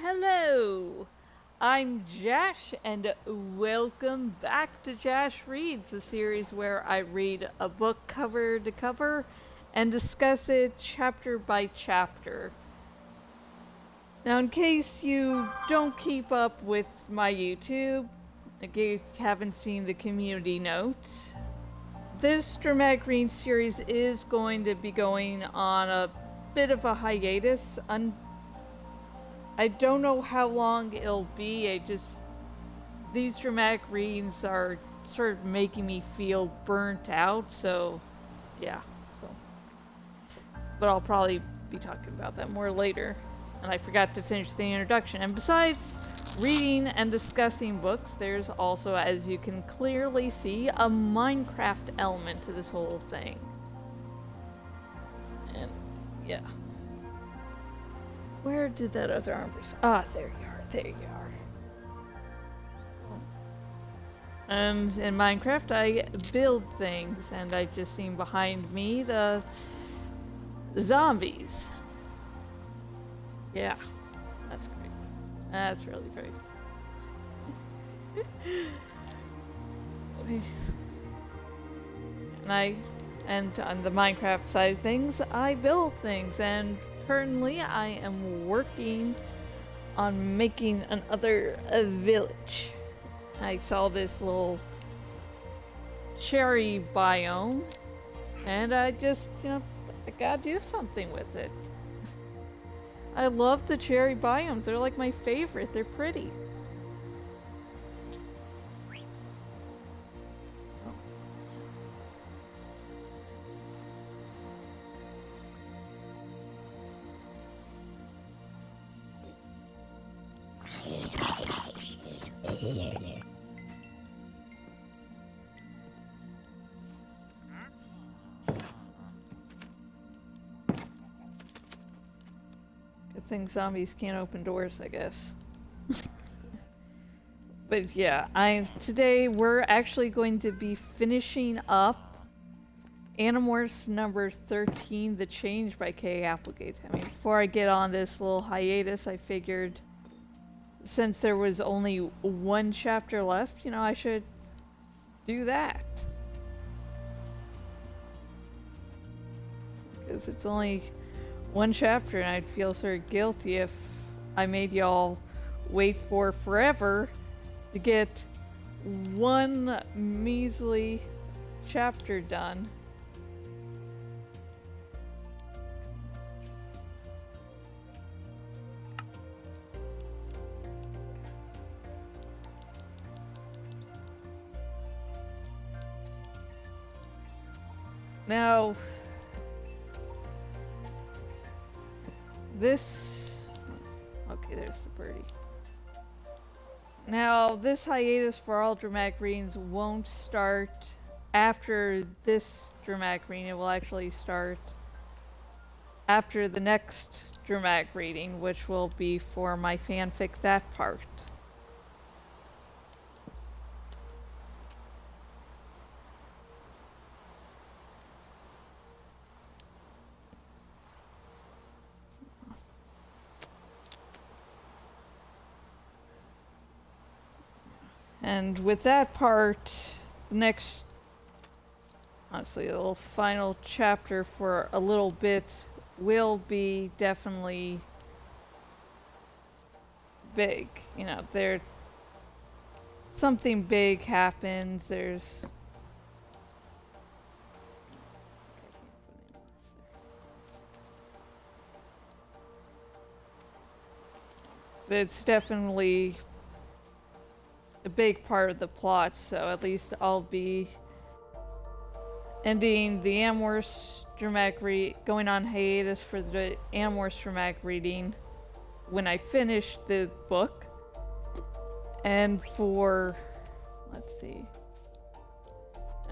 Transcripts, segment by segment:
Hello, I'm Jash, and welcome back to Jash Reads, a series where I read a book cover to cover and discuss it chapter by chapter. Now, in case you don't keep up with my YouTube, in case you haven't seen the community note, this dramatic reading series is going to be going on a bit of a hiatus. I don't know how long it'll be. These dramatic readings are sort of making me feel burnt out, so yeah. But I'll probably be talking about that more later. And I forgot to finish the introduction. And besides reading and discussing books, there's also, as you can clearly see, a Minecraft element to this whole thing. And yeah. Where did that other arm be? Ah, there you are. There you are. And in Minecraft, I build things, and I just seen behind me the zombies. Yeah, that's great. That's really great. And on the Minecraft side of things, I build things, and currently I am working on making another village. I saw this little cherry biome, and I just, I gotta do something with it. I love the cherry biomes. They're like my favorite. They're pretty. Good thing zombies can't open doors, I guess. But yeah, today we're actually going to be finishing up Animorphs number 13, The Change by K. Applegate. I mean, before I get on this little hiatus, I figured since there was only one chapter left, I should do that. Because it's only one chapter, and I'd feel sort of guilty if I made y'all wait for forever to get one measly chapter done. Now, okay, there's the birdie. Now, this hiatus for all dramatic readings won't start after this dramatic reading. It will actually start after the next dramatic reading, which will be for my fanfic That Part. And with that part, the next, honestly, the little final chapter for a little bit will be definitely big. Something big happens. It's definitely a big part of the plot, so at least I'll be ending the Animorphs going on hiatus for the Animorphs dramatic reading when I finish the book. And for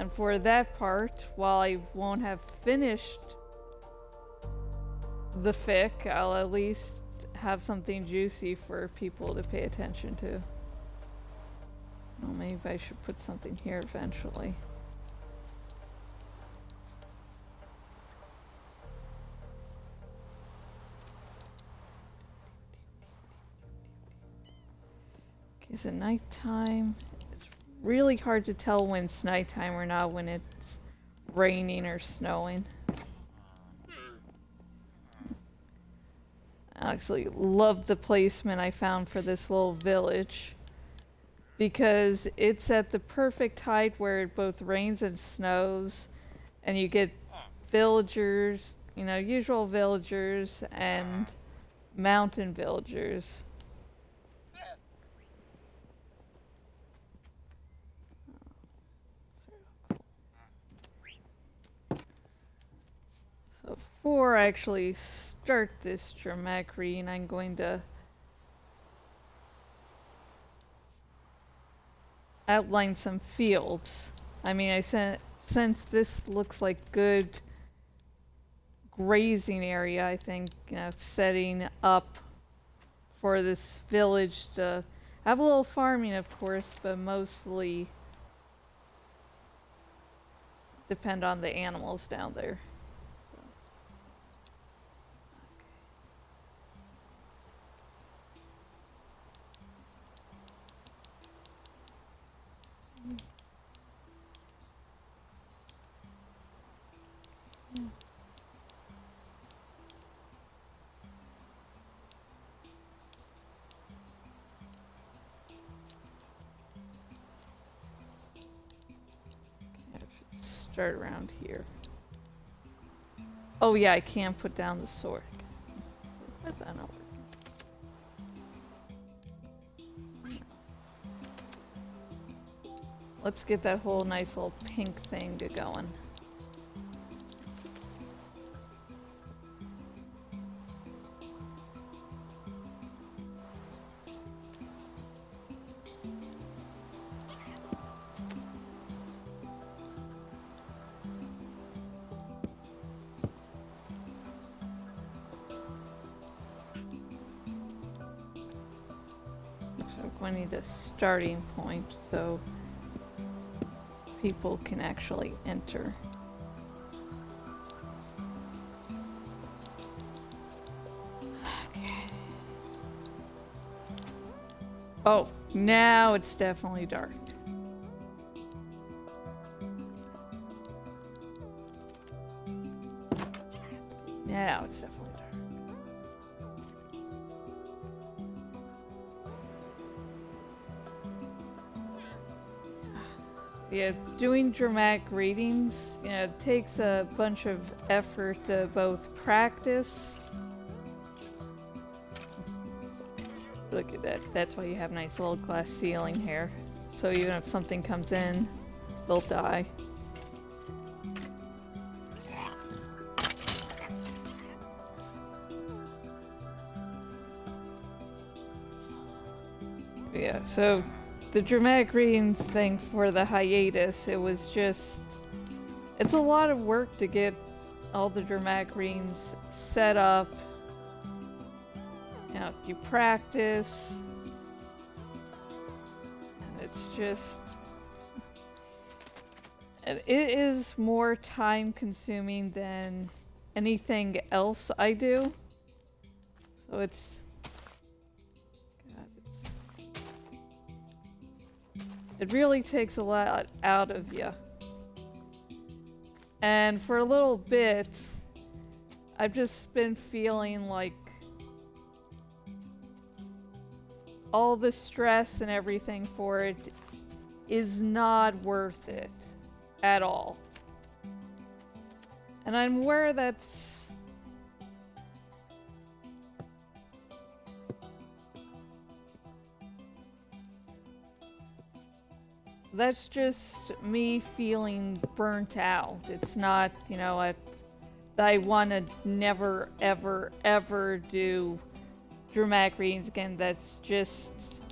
that part, while I won't have finished the fic, I'll at least have something juicy for people to pay attention to. Well, maybe I should put something here eventually. Is it nighttime? It's really hard to tell when it's nighttime or not when it's raining or snowing. I actually love the placement I found for this little village because it's at the perfect height where it both rains and snows, and you get villagers, you know, usual villagers and mountain villagers. So before I actually start this dramatic reading, I'm going to outline some fields. I mean, since this looks like good grazing area, I think, you know, setting up for this village to have a little farming, of course, but mostly depend on the animals down there. Start around here. Oh yeah, I can't put down the sword. What's that not working? Let's get that whole nice little pink thing to going. I need a starting point so people can actually enter. Okay. Oh, now it's definitely dark. Now it's definitely dark. Yeah, doing dramatic readings, you know, it takes a bunch of effort to both practice. Look at that. That's why you have nice little glass ceiling here. So even if something comes in, they'll die. Yeah, so the dramatic readings thing for the hiatus, it was just... It's a lot of work to get all the dramatic readings set up. You know, you practice. And it's just... It is more time consuming than anything else I do. So it's... It really takes a lot out of you. And for a little bit, I've just been feeling like all the stress and everything for it is not worth it at all. And I'm aware that's... That's just me feeling burnt out. It's not, you know, I want to never, ever, ever do dramatic readings again. That's just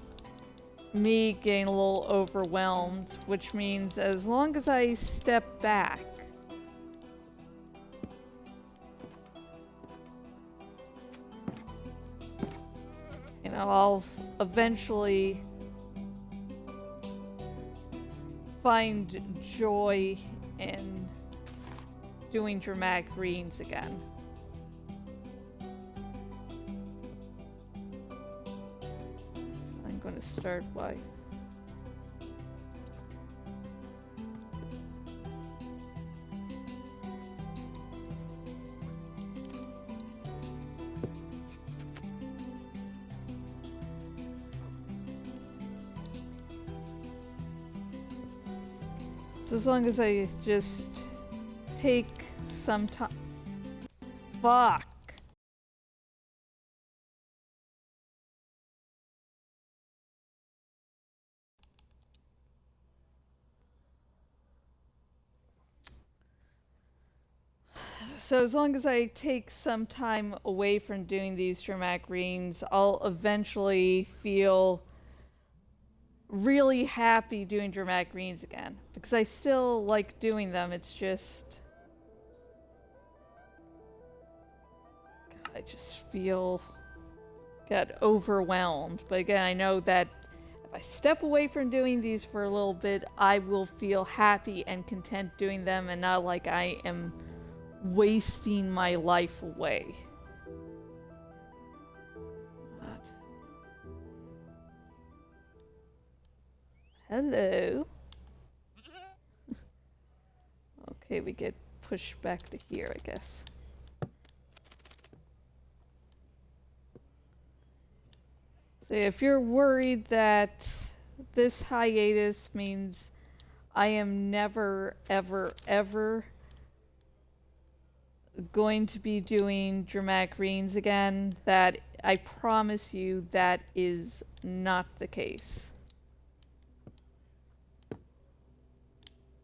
me getting a little overwhelmed, which means as long as I step back, you know, I'll eventually find joy in doing dramatic readings again. I'm going to start by. So as long as I just take some time. Fuck. So as long as I take some time away from doing these dramatic readings, I'll eventually feel really happy doing dramatic readings again. Because I still like doing them, it's just... God, I just feel... get overwhelmed. But again, I know that if I step away from doing these for a little bit, I will feel happy and content doing them and not like I am wasting my life away. Hello. Okay, we get pushed back to here, I guess. So if you're worried that this hiatus means I am never, ever, ever going to be doing dramatic readings again, that I promise you that is not the case.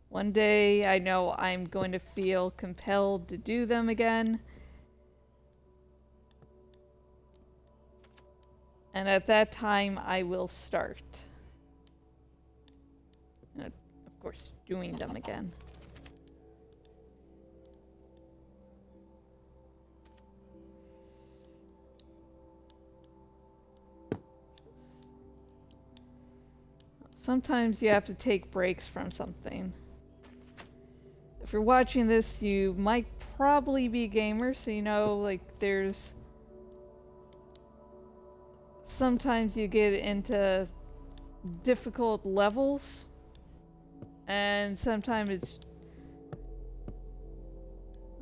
One day I know I'm going to feel compelled to do them again. And at that time I will start. And of course, doing them again. Sometimes you have to take breaks from something. If you're watching this, you might probably be a gamer, so you know, like, there's... Sometimes you get into difficult levels, and sometimes it's...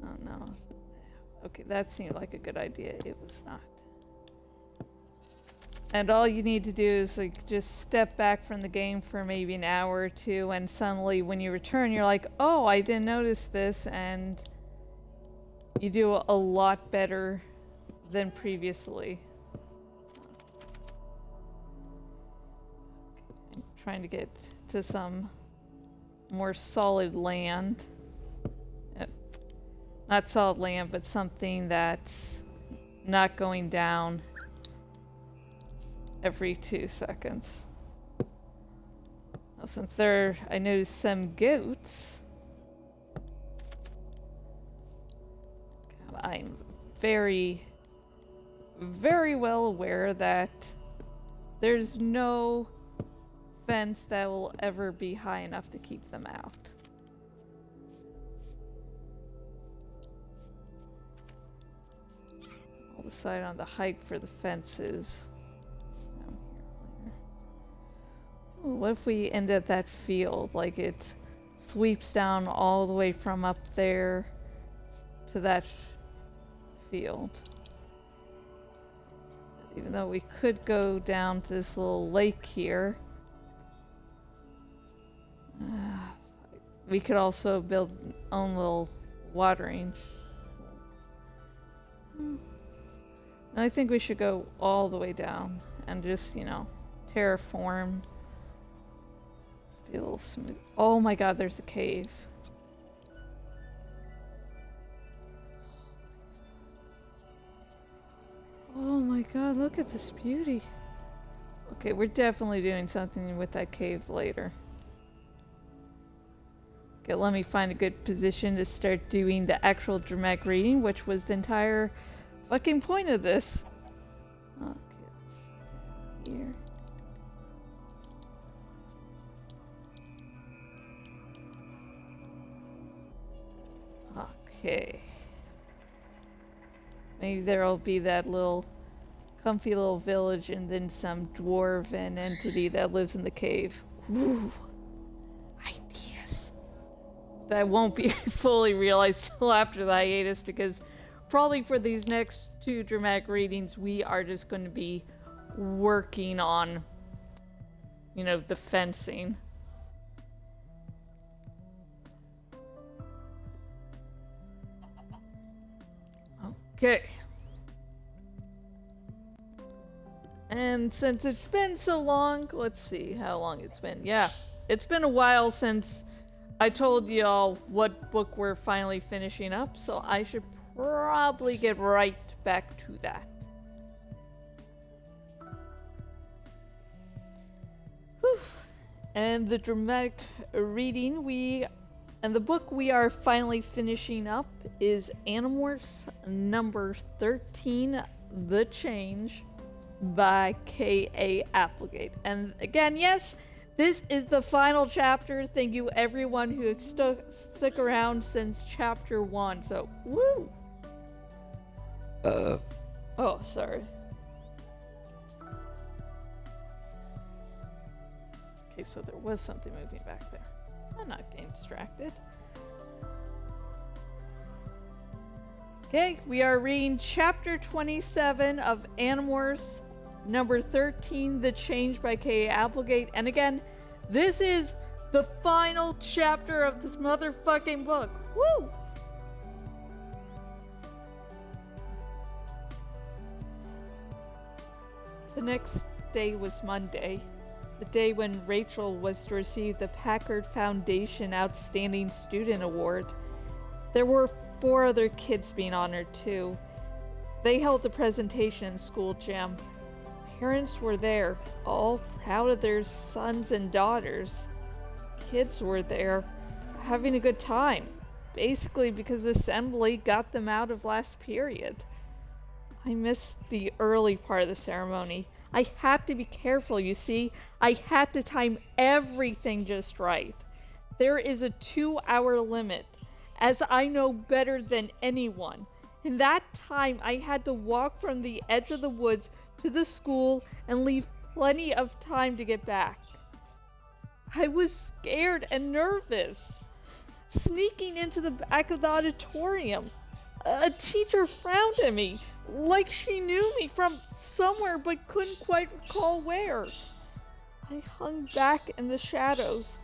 Oh no. Okay, that seemed like a good idea. It was not. And all you need to do is like just step back from the game for maybe an hour or two, and suddenly when you return you're like, oh, I didn't notice this, and you do a lot better than previously. I'm trying to get to some more solid land. Not solid land, but something that's not going down every 2 seconds. Now, since I noticed some goats. God, I'm very, very well aware that there's no fence that will ever be high enough to keep them out. I'll decide on the height for the fences. What if we end at that field, like it sweeps down all the way from up there to that field? Even though we could go down to this little lake here, we could also build our own little watering. I think we should go all the way down and just, you know, terraform. Be a little smooth. Oh my god, there's a cave. Oh my god, look at this beauty. Okay, we're definitely doing something with that cave later. Okay, let me find a good position to start doing the actual dramatic reading, which was the entire fucking point of this. Okay, let's stay here. Okay. Maybe there'll be that little comfy little village and then some dwarven entity that lives in the cave. Ooh, ideas. That won't be fully realized till after the hiatus, because probably for these next 2 dramatic readings, we are just going to be working on, you know, the fencing. Okay. And since it's been so long, let's see how long it's been. Yeah, it's been a while since I told y'all what book we're finally finishing up, so I should probably get right back to that. Whew. And the dramatic reading and the book we are finally finishing up is Animorphs number 13, The Change, by K.A. Applegate. And again, yes, this is the final chapter. Thank you everyone who has stuck around since chapter 1. So, woo! Oh, sorry. Okay, so there was something moving back there. I'm not getting distracted. Okay, we are reading chapter 27 of Animorphs number 13, The Change by K.A. Applegate. And again, this is the final chapter of this motherfucking book. Woo! The next day was Monday, the day when Rachel was to receive the Packard Foundation Outstanding Student Award. There were 4 other kids being honored too. They held the presentation in school gym. Parents were there, all proud of their sons and daughters. Kids were there, having a good time, basically because the assembly got them out of last period. I missed the early part of the ceremony. I had to be careful, you see. I had to time everything just right. There is a 2-hour limit, as I know better than anyone. In that time, I had to walk from the edge of the woods to the school and leave plenty of time to get back. I was scared and nervous. Sneaking into the back of the auditorium, a teacher frowned at me, like she knew me from somewhere but couldn't quite recall where. I hung back in the shadows.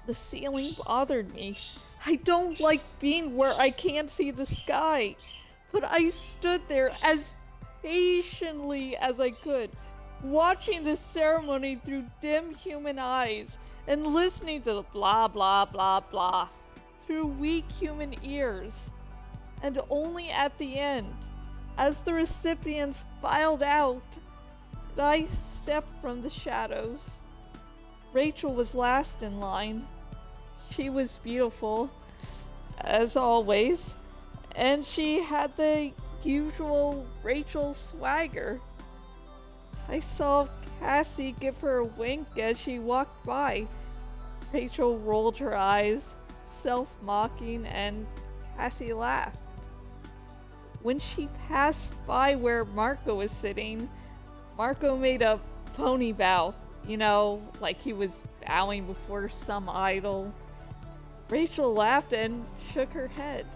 The ceiling bothered me. I don't like being where I can't see the sky, but I stood there as patiently as I could, watching the ceremony through dim human eyes and listening to the blah blah blah blah through weak human ears. And only at the end, as the recipients filed out, did I step from the shadows. Rachel was last in line. She was beautiful, as always, and she had the usual Rachel swagger. I saw Cassie give her a wink as she walked by. Rachel rolled her eyes, self-mocking, and Cassie laughed. When she passed by where Marco was sitting, Marco made a phony bow, you know, like he was bowing before some idol. Rachel laughed and shook her head.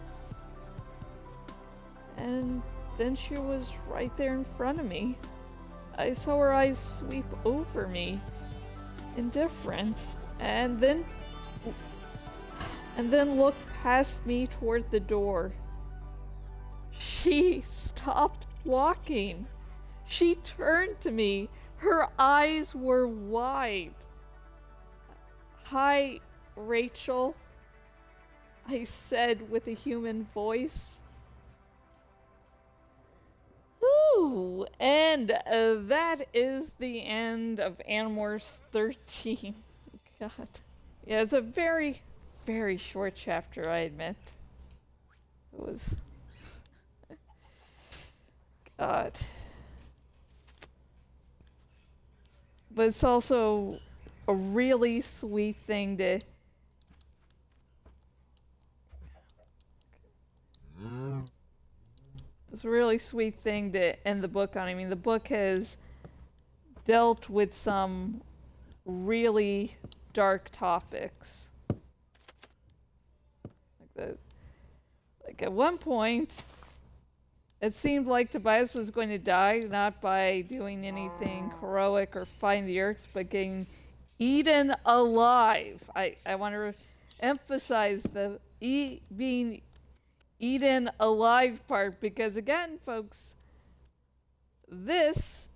And then she was right there in front of me. I saw her eyes sweep over me, indifferent, and then looked past me toward the door. She stopped walking. She turned to me. Her eyes were wide. "Hi, Rachel," I said with a human voice. Ooh, and that is the end of Animorphs 13. God. Yeah, it's a very, very short chapter, I admit. It was... God. But it's also a really sweet thing to... it's a really sweet thing to end the book on. I mean, the book has dealt with some really dark topics. Like at one point, it seemed like Tobias was going to die, not by doing anything heroic or find the Earths, but getting eaten alive. I want to emphasize the being eaten alive part, because again, folks, this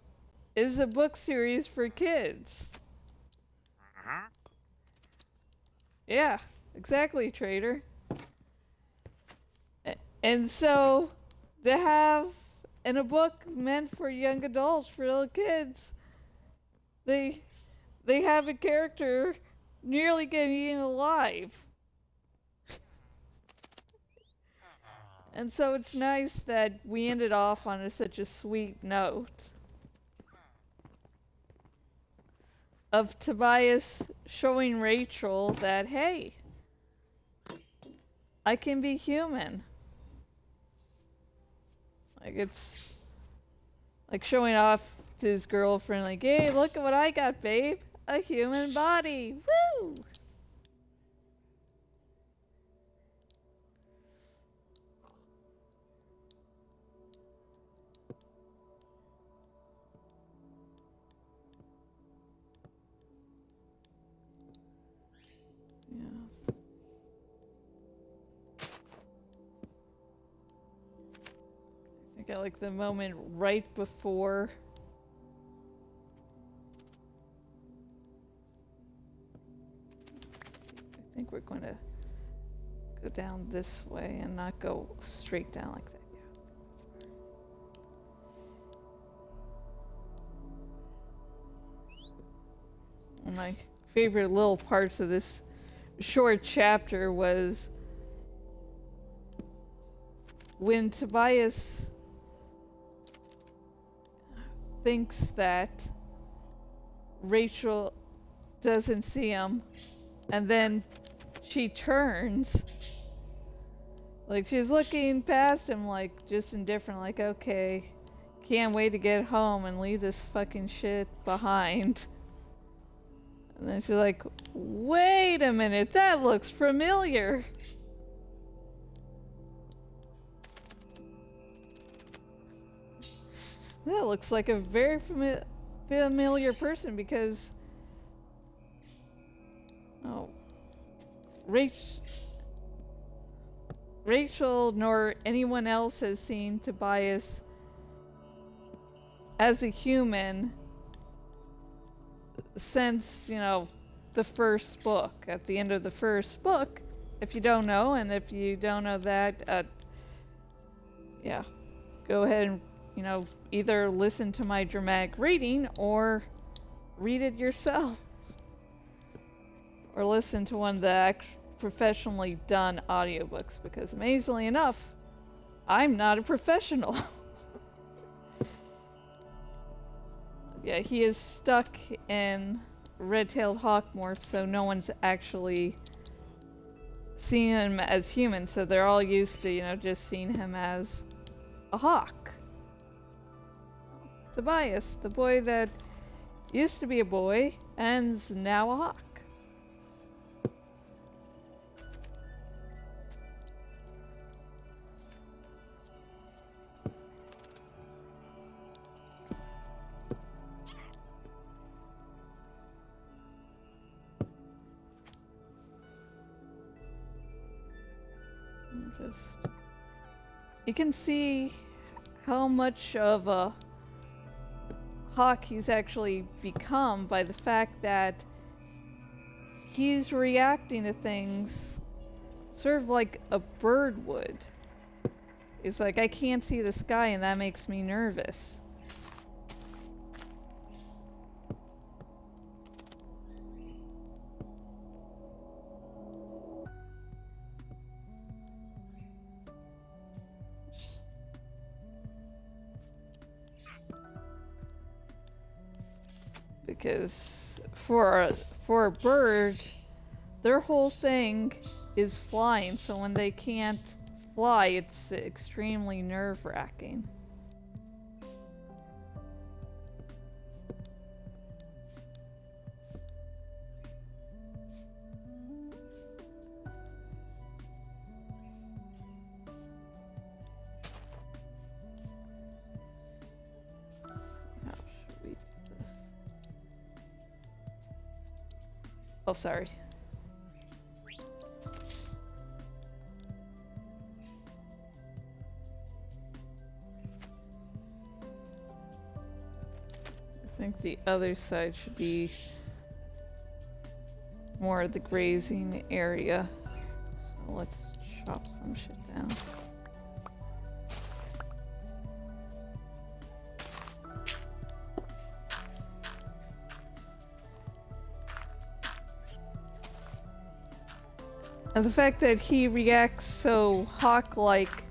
is a book series for kids. Yeah, exactly, Trader. And so, to have in a book meant for young adults, for little kids, they have a character nearly getting eaten alive. And so it's nice that we ended off on such a sweet note of Tobias showing Rachel that, hey, I can be human. Like, it's like showing off to his girlfriend, like, hey, look at what I got, babe. A human body. Woo! Yes. I think I like the moment right before I think we're going to go down this way and not go straight down like that. Yeah. One of my favorite little parts of this short chapter was when Tobias thinks that Rachel doesn't see him, and then she turns, like she's looking past him, like just indifferent, like, okay, can't wait to get home and leave this fucking shit behind. And then she's like, wait a minute, that looks familiar. That looks like a very familiar person, because Rachel nor anyone else has seen Tobias as a human since, the first book. At the end of the first book, if you don't know, and if you don't know that, go ahead and, either listen to my dramatic reading or read it yourself. Or listen to one of the professionally done audiobooks, because amazingly enough, I'm not a professional. Yeah, he is stuck in red-tailed hawk morph, so no one's actually seen him as human, so they're all used to, just seeing him as a hawk. Tobias, the boy that used to be a boy and's now a hawk. You can see how much of a hawk he's actually become by the fact that he's reacting to things sort of like a bird would. It's like, I can't see the sky and that makes me nervous. Because for a bird, their whole thing is flying, so when they can't fly, it's extremely nerve-wracking. How should we do this? Oh, sorry. I think the other side should be more of the grazing area. So let's chop some shit down. And the fact that he reacts so hawk-like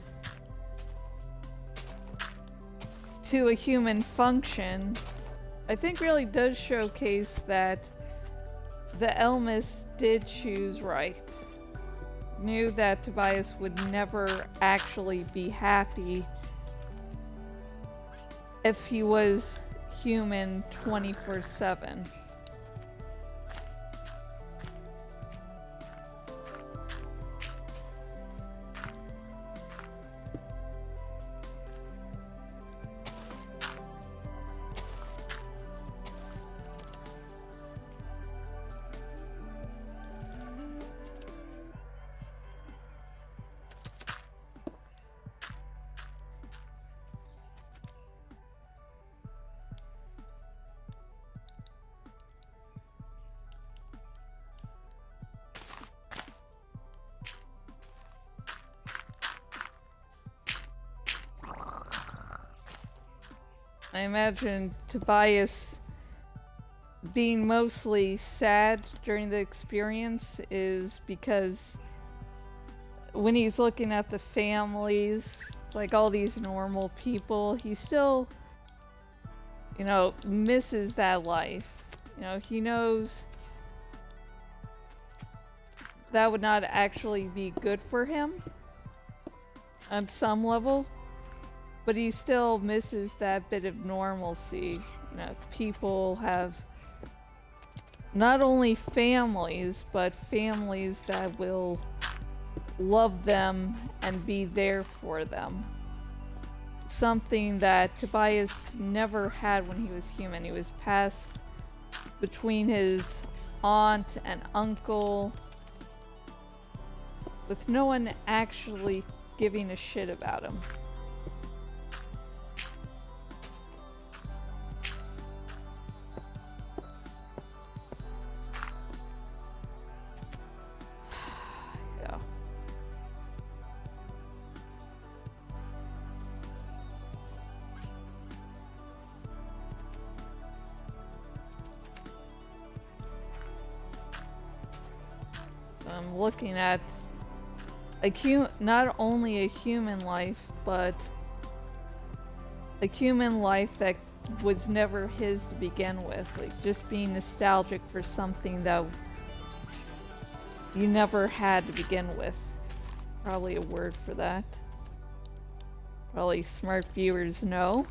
to a human function, I think really does showcase that the Elmis did choose right. Knew that Tobias would never actually be happy if he was human 24/7. I imagine Tobias being mostly sad during the experience is because when he's looking at the families, like all these normal people, he still, you know, misses that life. You know, he knows that would not actually be good for him on some level. But he still misses that bit of normalcy. You know, people have not only families, but families that will love them and be there for them. Something that Tobias never had when he was human. He was passed between his aunt and uncle, with no one actually giving a shit about him. I'm looking at not only a human life, but a human life that was never his to begin with. Like, just being nostalgic for something that you never had to begin with. Probably a word for that. Probably smart viewers know.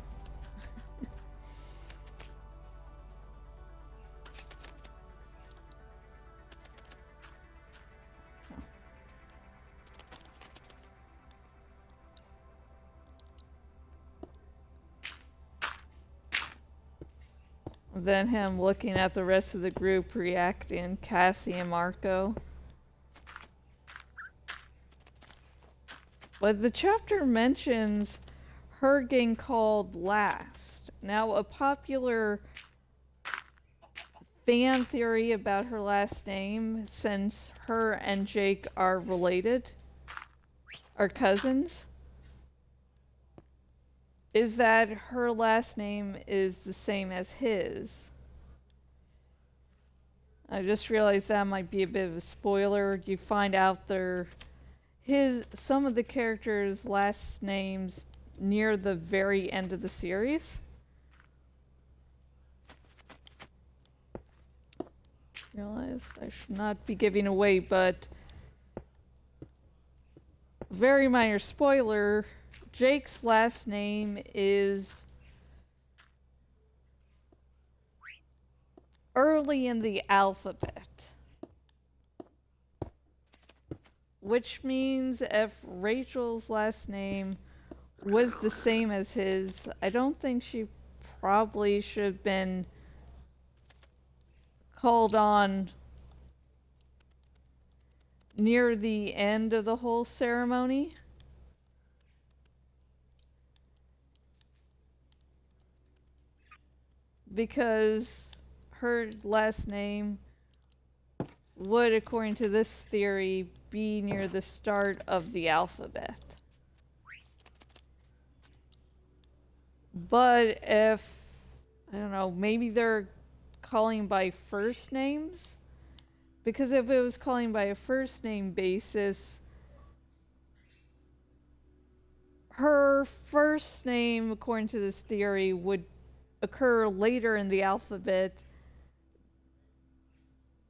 Then him looking at the rest of the group reacting, Cassie and Marco. But the chapter mentions her getting called last. Now, a popular fan theory about her last name, since her and Jake are related, are cousins, is that her last name is the same as his. I just realized that might be a bit of a spoiler. You find out some of the characters' last names near the very end of the series. Realized I should not be giving away, but very minor spoiler, Jake's last name is early in the alphabet. Which means if Rachel's last name was the same as his, I don't think she probably should have been called on near the end of the whole ceremony. Because her last name would, according to this theory, be near the start of the alphabet. But if, I don't know, maybe they're calling by first names? Because if it was calling by a first name basis, her first name, according to this theory, would occur later in the alphabet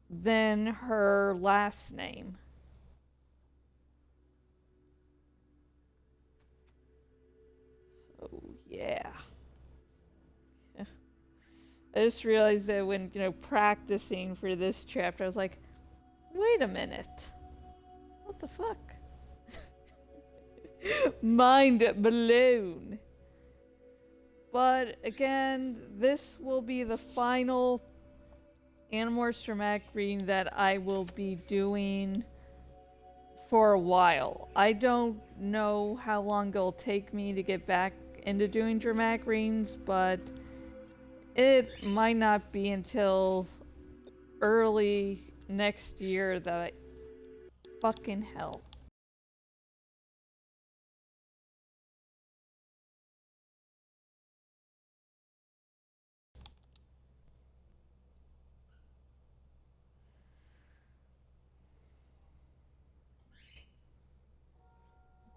than her last name. So, yeah. I just realized that when, practicing for this chapter, I was like, wait a minute. What the fuck? Mind blown. But again, this will be the final Animorphs dramatic reading that I will be doing for a while. I don't know how long it'll take me to get back into doing dramatic readings, but it might not be until early next year that I... Fucking hell.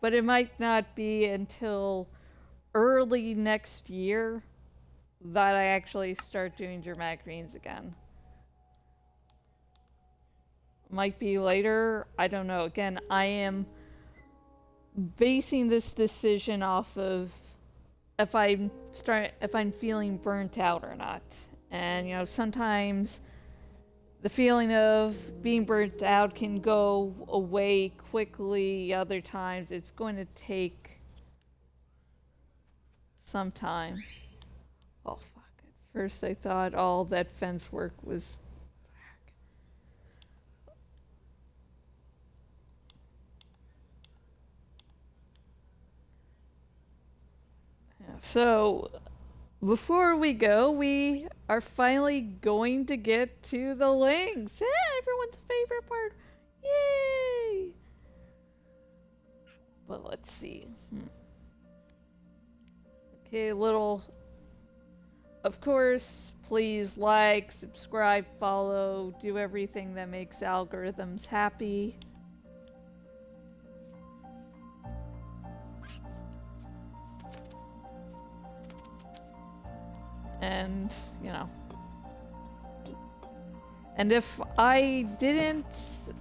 But it might not be until early next year that I actually start doing dramatic readings again. Might be later, I don't know. Again, I am basing this decision off of if I'm feeling burnt out or not. And sometimes the feeling of being burnt out can go away quickly. Other times it's going to take some time. Oh fuck. At first I thought all that fence work was... So, before we go, we are finally going to get to the links. Yeah, everyone's favorite part. Yay! But let's see. Okay, of course, please like, subscribe, follow, do everything that makes algorithms happy. And, and if I didn't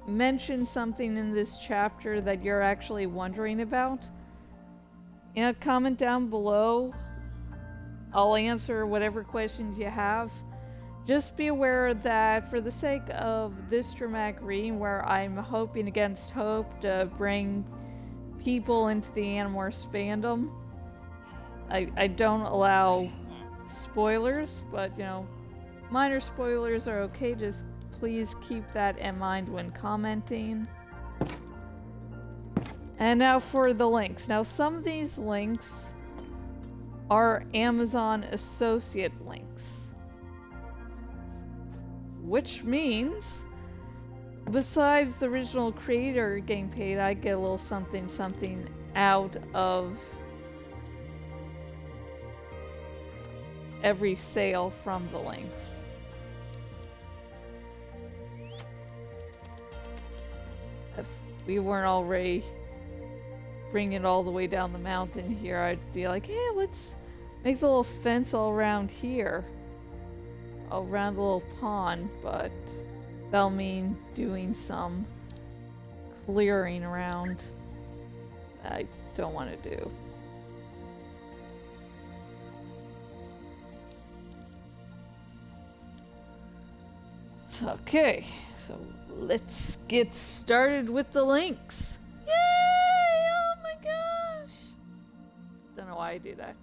mention something in this chapter that you're actually wondering about, comment down below. I'll answer whatever questions you have. Just be aware that for the sake of this dramatic reading, where I'm hoping against hope to bring people into the Animorphs fandom, I don't allow spoilers, but minor spoilers are okay. Just please keep that in mind when commenting. And now for the links. Now some of these links are Amazon associate links, which means besides the original creator getting paid, I get a little something out of every sale from the links. If we weren't already bringing it all the way down the mountain here, I'd be like, hey, let's make the little fence all around here, all around the little pond, but that'll mean doing some clearing around I don't want to do. Okay, so let's get started with the links. Yay! Oh my gosh! Don't know why I do that.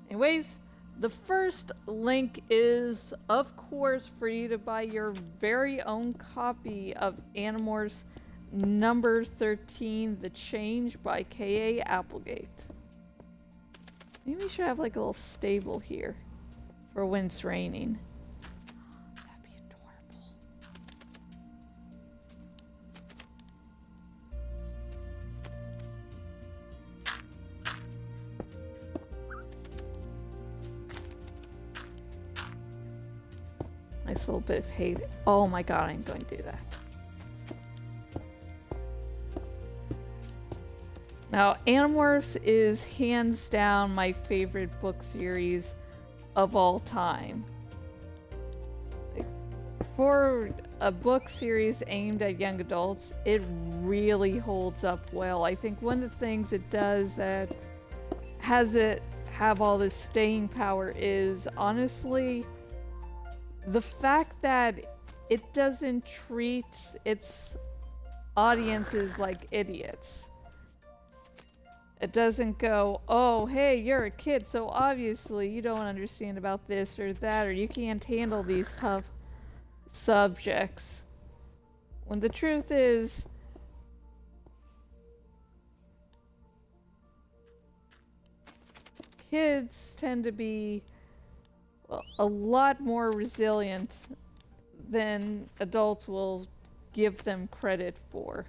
Anyways, the first link is, of course, for you to buy your very own copy of Animorphs number 13, The Change by K.A. Applegate. Maybe we should have like a little stable here for when it's raining. That'd be adorable. Nice little bit of hate. Oh my god, I'm going to do that. Now, Animorphs is hands down my favorite book series of all time. For a book series aimed at young adults, it really holds up well. I think one of the things it does that has it have all this staying power is, honestly, the fact that it doesn't treat its audiences like idiots. It doesn't go, oh, hey, you're a kid, so obviously you don't understand about this or that, or you can't handle these tough subjects. When the truth is, kids tend to be, well, a lot more resilient than adults will give them credit for.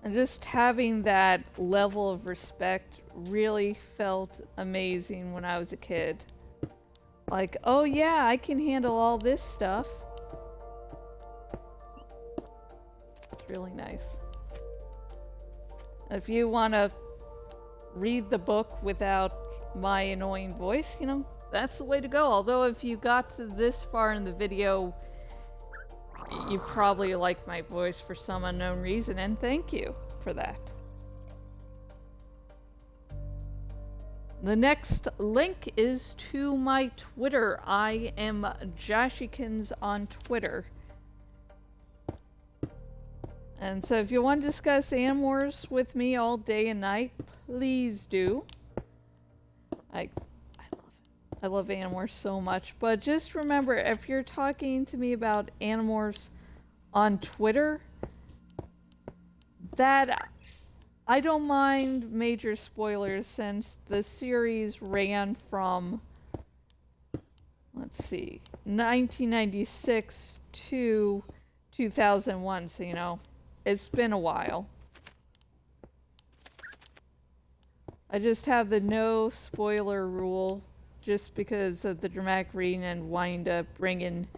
And just having that level of respect really felt amazing when I was a kid. Like, oh yeah, I can handle all this stuff. It's really nice. If you want to read the book without my annoying voice, you know, that's the way to go. Although if you got to this far in the video, you probably like my voice for some unknown reason, and thank you for that. The next link is to my Twitter. I am Jashikins on Twitter. And so if you want to discuss Animorphs with me all day and night, please do. I love Animorphs so much, but just remember, if you're talking to me about Animorphs on Twitter, that I don't mind major spoilers since the series ran from, let's see, 1996 to 2001, so you know, it's been a while. I just have the no spoiler rule just because of the dramatic reading and wanting to bring in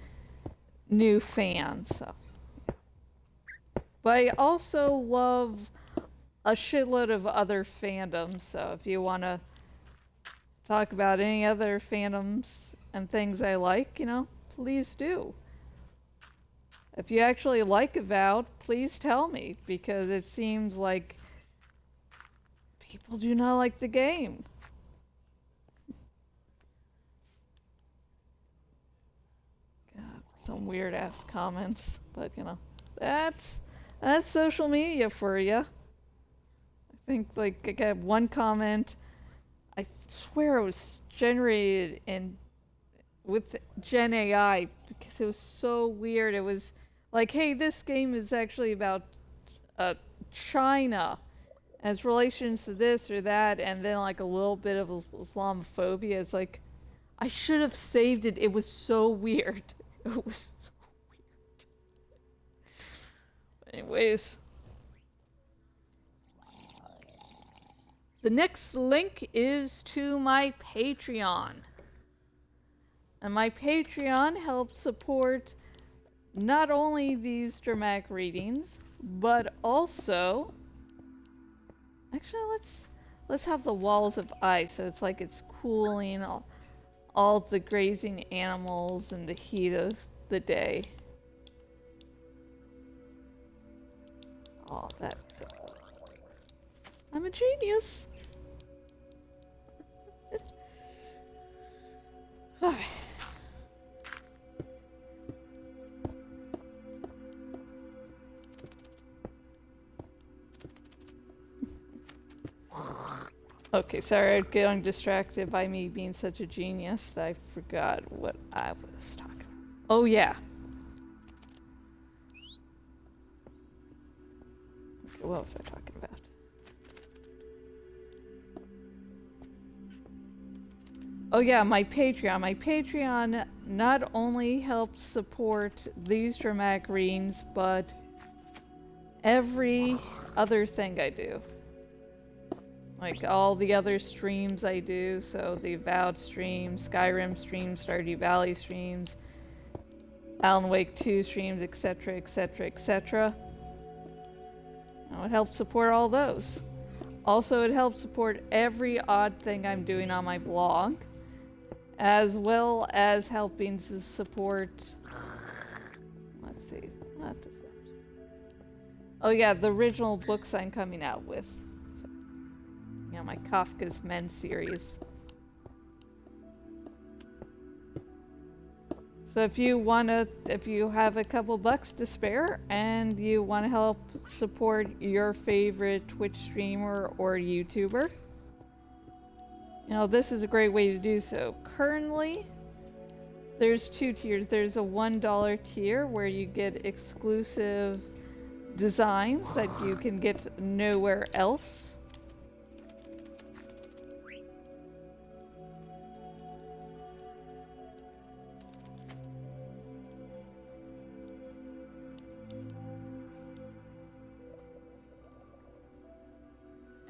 new fans. So. But I also love a shitload of other fandoms, so if you want to talk about any other fandoms and things I like, you know, please do. If you actually like Avowed, please tell me, because it seems like people do not like the game. Some weird ass comments, but you know, that's social media for you. I think like I got one comment, I swear it was generated with Gen AI because it was so weird. It was like, hey, this game is actually about China and its relations to this or that, and then like a little bit of Islamophobia. It's like, I should have saved it. It was so weird. It was so weird. Anyways. The next link is to my Patreon. And my Patreon helps support not only these dramatic readings, but also... Actually, let's have the walls of ice, so it's like it's cooling all the grazing animals in the heat of the day. Oh, that's so cool. I'm a genius. Okay, sorry, I'm getting distracted by me being such a genius that I forgot what I was talking about. Oh, yeah. Okay, what was I talking about? Oh yeah, my Patreon. My Patreon not only helps support these dramatic readings, but every other thing I do. Like all the other streams I do, so the Avowed stream, Skyrim stream, Stardew Valley streams, Alan Wake 2 streams, etc, etc, etc. It helps support all those. Also, it helps support every odd thing I'm doing on my blog, as well as helping to support... Let's see, not this episode. Oh yeah, the original books I'm coming out with. So, you know, my Kafka's Men series. So if you have a couple bucks to spare and you want to help support your favorite Twitch streamer or YouTuber, you know, this is a great way to do so. Currently, there's two tiers. There's a $1 tier where you get exclusive designs that you can get nowhere else.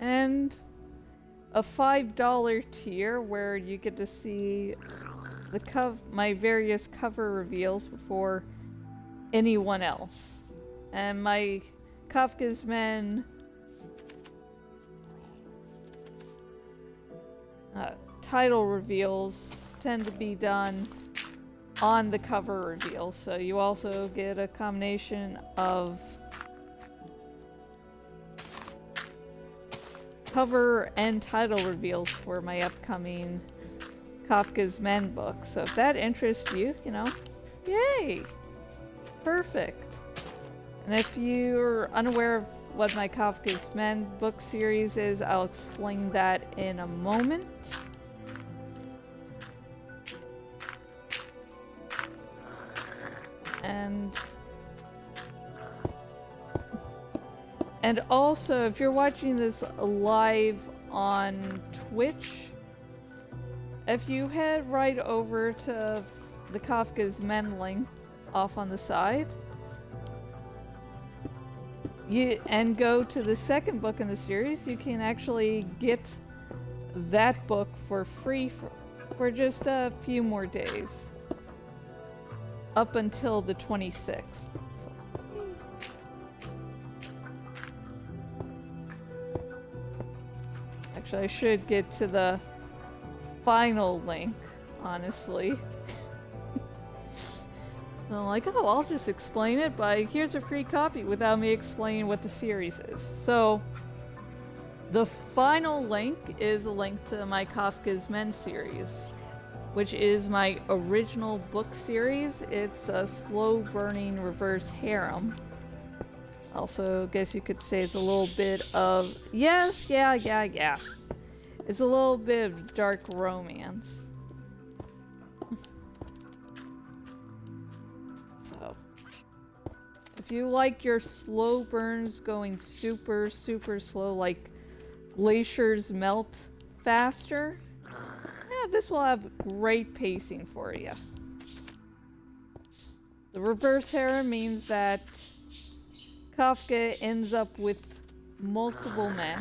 And a $5 tier where you get to see my various cover reveals before anyone else. And my Kafka's Men title reveals tend to be done on the cover reveal, so you also get a combination of cover and title reveals for my upcoming Kafka's Men book. So if that interests you, you know, yay! Perfect. And if you're unaware of what my Kafka's Men book series is, I'll explain that in a moment. And also, if you're watching this live on Twitch, if you head right over to the Kafka's Men link off on the side, and go to the second book in the series, you can actually get that book for free for just a few more days. Up until the 26th. Actually, I should get to the final link, honestly. And I'm like, oh, I'll just explain it by here's a free copy without me explaining what the series is. So, the final link is a link to my Kafka's Men series, which is my original book series. It's a slow-burning reverse harem. Also, I guess you could say it's a little bit of... Yes, yeah. It's a little bit of dark romance. So, if you like your slow burns going super, super slow, like glaciers melt faster, yeah, this will have great pacing for you. The reverse harem means that Kafka ends up with multiple men.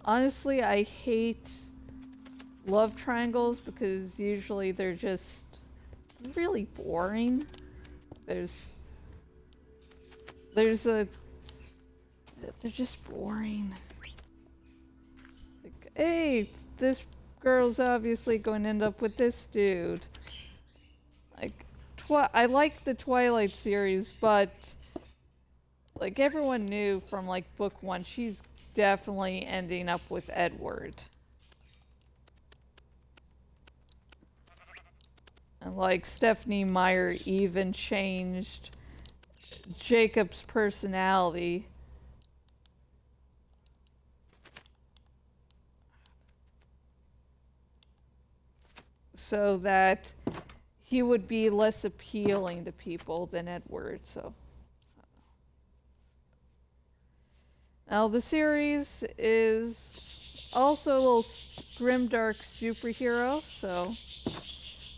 Honestly, I hate love triangles because usually they're just really boring. There's a they're just boring. Like, hey, this girl's obviously going to end up with this dude. Like, I like the Twilight series, but like everyone knew from like book 1, she's definitely ending up with Edward. And like Stephanie Meyer even changed Jacob's personality so that he would be less appealing to people than Edward. So now the series is also a little grimdark superhero, so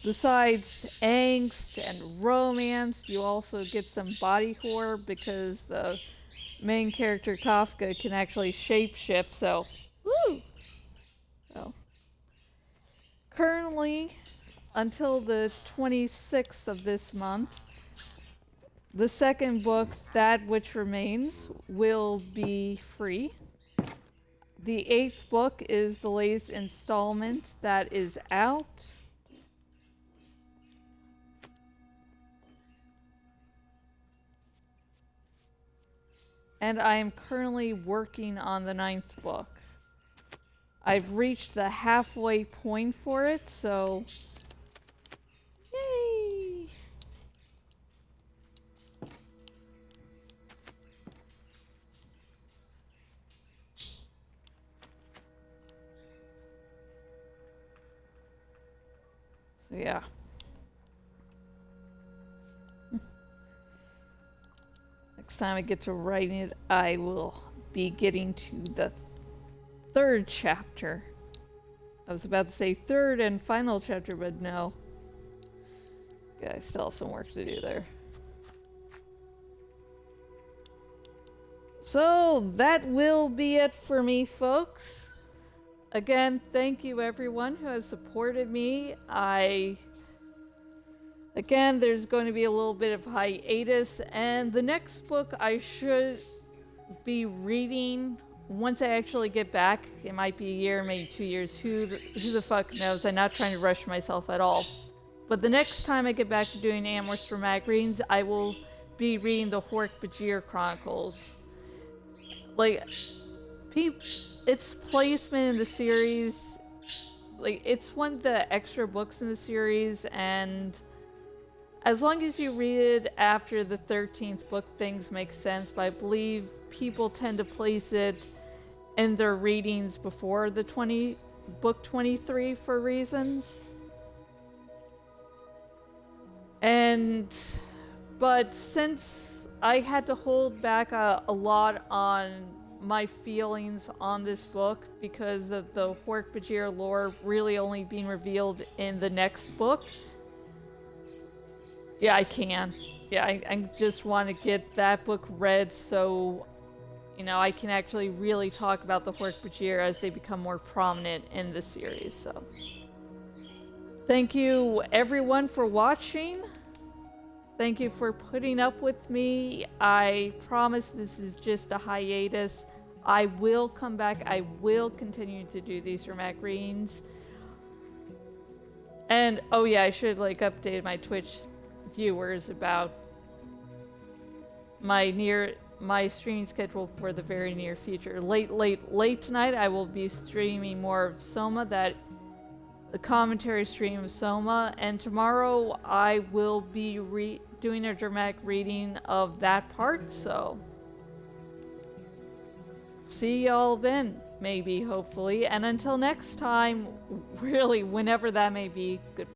besides angst and romance, you also get some body horror because the main character Kafka can actually shapeshift, so woo! So currently, until the 26th of this month, the second book, That Which Remains, will be free. The 8th book is the latest installment that is out. And I am currently working on the 9th book. I've reached the halfway point for it, so yay! So yeah. Next time I get to writing it, I will be getting to the 3rd chapter. I was about to say 3rd and final chapter, but no. Okay, I still have some work to do there. So that will be it for me, folks. Again, thank you everyone who has supported me. Again, there's going to be a little bit of hiatus, and the next book I should be reading once I actually get back. It might be a year, maybe 2 years. Who the fuck knows? I'm not trying to rush myself at all. But the next time I get back to doing Animorphs for Magazines, I will be reading the Hork-Bajir Chronicles. Like, its placement in the series, like, it's one of the extra books in the series, and as long as you read it after the 13th book, things make sense, but I believe people tend to place it in their readings before the book 23 for reasons. But since I had to hold back a lot on my feelings on this book because of the Hork-Bajir lore really only being revealed in the next book, yeah, I can. Yeah, I just want to get that book read so, you know, I can actually really talk about the Hork-Bajir as they become more prominent in the series, so. Thank you, everyone, for watching. Thank you for putting up with me. I promise this is just a hiatus. I will come back. I will continue to do these Remac readings. And, oh yeah, I should, like, update my Twitch viewers about my streaming schedule for the very near future. Late tonight, I will be streaming more of Soma, the commentary stream of Soma, and tomorrow I will be doing a dramatic reading of that part, so see y'all then, maybe, hopefully, and until next time, really, whenever that may be, goodbye.